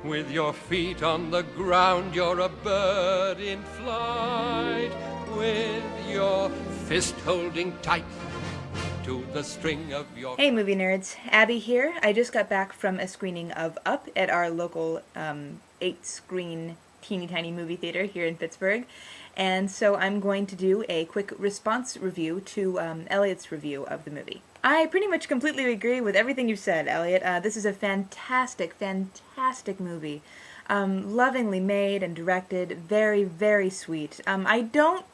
With your feet on the ground, you're a bird in flight. With your fist holding tight to the string of your... Hey, movie nerds. Abby here. I just got back from a screening of Up at our local 8-screen teeny tiny movie theater here in Pittsburgh. And so I'm going to do a quick response review to Elliot's review of the movie. I pretty much completely agree with everything you said, Elliot. This is a fantastic, fantastic movie. Lovingly made and directed, very, very sweet. I don't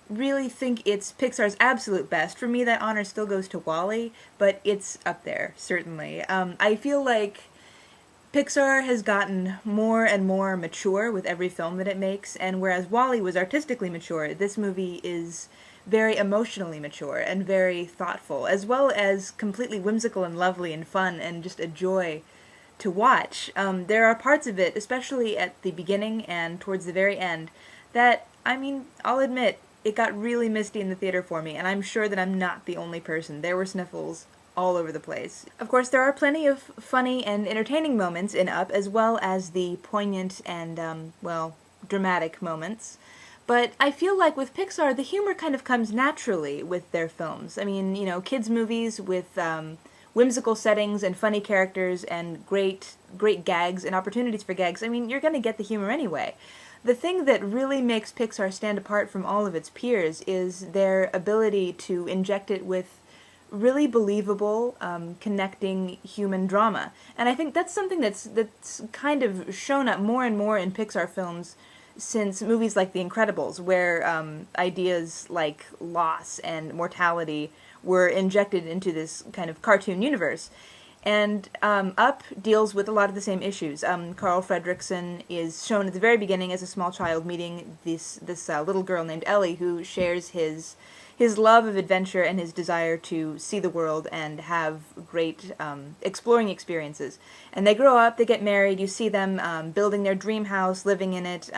really think it's Pixar's absolute best. For me, that honor still goes to WALL-E, but it's up there, certainly. I feel like Pixar has gotten more and more mature with every film that it makes, and whereas WALL-E was artistically mature, this movie is very emotionally mature and very thoughtful, as well as completely whimsical and lovely and fun and just a joy to watch. There are parts of it, especially at the beginning and towards the very end, that, I'll admit, it got really misty in the theater for me, and I'm sure that I'm not the only person. There were sniffles all over the place. Of course, there are plenty of funny and entertaining moments in Up, as well as the poignant and, dramatic moments. But I feel like with Pixar, the humor kind of comes naturally with their films. Kids' movies with whimsical settings and funny characters and great gags and opportunities for gags, you're going to get the humor anyway. The thing that really makes Pixar stand apart from all of its peers is their ability to inject it with really believable, connecting human drama. And I think that's something that's kind of shown up more and more in Pixar films since movies like The Incredibles, where ideas like loss and mortality were injected into this kind of cartoon universe. And Up deals with a lot of the same issues. Carl Fredricksen is shown at the very beginning as a small child meeting this little girl named Ellie, who shares his love of adventure and his desire to see the world and have great exploring experiences. And they grow up, they get married, you see them building their dream house, living in it,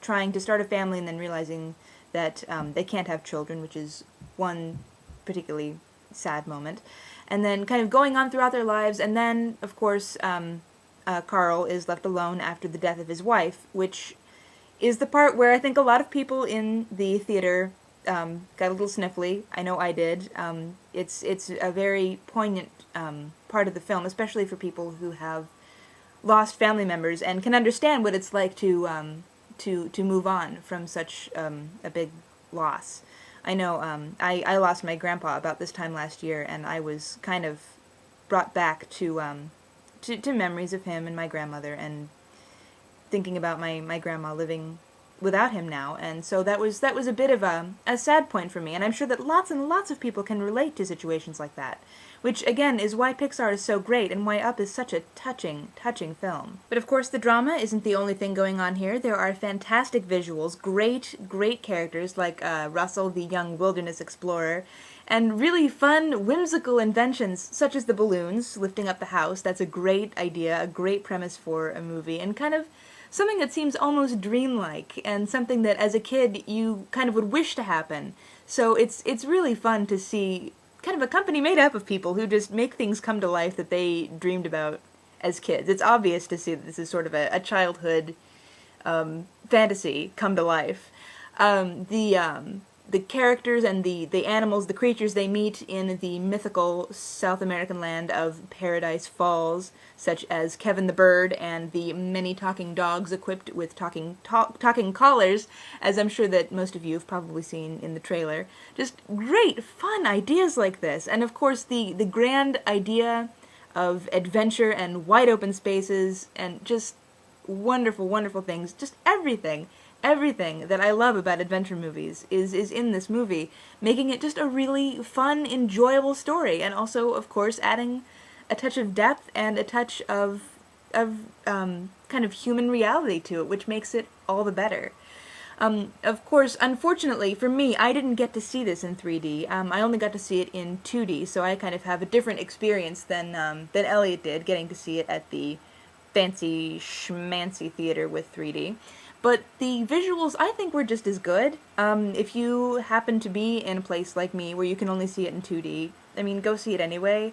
trying to start a family, and then realizing that they can't have children, which is one particularly sad moment. And then kind of going on throughout their lives, and then, of course, Carl is left alone after the death of his wife, which is the part where I think a lot of people in the theater got a little sniffly. I know I did. It's a very poignant part of the film, especially for people who have lost family members and can understand what it's like to move on from such a big loss. I know I lost my grandpa about this time last year, and I was kind of brought back to memories of him and my grandmother, and thinking about my grandma living without him now. And so that was a bit of a sad point for me, and I'm sure that lots and lots of people can relate to situations like that, which again is why Pixar is so great and why Up is such a touching film. But of course the drama isn't the only thing going on here. There are fantastic visuals, great characters like Russell, the young wilderness explorer, and really fun, whimsical inventions such as the balloons lifting up the house. That's a great idea, a great premise for a movie, and kind of something that seems almost dreamlike, and something that as a kid you kind of would wish to happen. So it's really fun to see kind of a company made up of people who just make things come to life that they dreamed about as kids. It's obvious to see that this is sort of a childhood fantasy come to life. The characters and the animals, the creatures they meet in the mythical South American land of Paradise Falls, such as Kevin the Bird and the many talking dogs equipped with talking collars, as I'm sure that most of you have probably seen in the trailer. Just great, fun ideas like this. And of course the grand idea of adventure and wide open spaces and just wonderful, wonderful things. Just everything that I love about adventure movies is in this movie, making it just a really fun, enjoyable story, and also, of course, adding a touch of depth and a touch of kind of human reality to it, which makes it all the better. Of course, unfortunately for me, I didn't get to see this in 3D. I only got to see it in 2D, so I kind of have a different experience than Elliot did, getting to see it at the fancy schmancy theater with 3D. But the visuals, I think, were just as good. If you happen to be in a place like me where you can only see it in 2D, go see it anyway.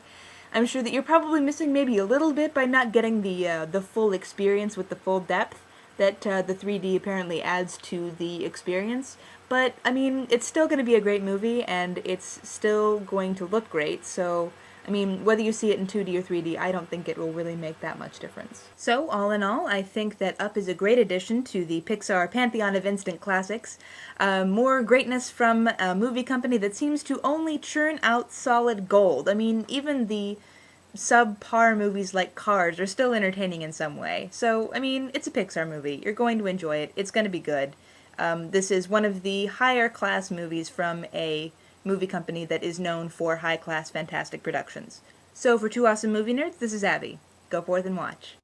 I'm sure that you're probably missing maybe a little bit by not getting the full experience with the full depth that the 3D apparently adds to the experience. But, I mean, it's still going to be a great movie, and it's still going to look great, so, I mean, whether you see it in 2D or 3D, I don't think it will really make that much difference. So, all in all, I think that Up is a great addition to the Pixar pantheon of instant classics. More greatness from a movie company that seems to only churn out solid gold. I mean, even the subpar movies like Cars are still entertaining in some way. So, I mean, it's a Pixar movie. You're going to enjoy it. It's going to be good. This is one of the higher class movies from a movie company that is known for high class, fantastic productions. So, for Two Awesome Movie Nerds, this is Abby. Go forth and watch.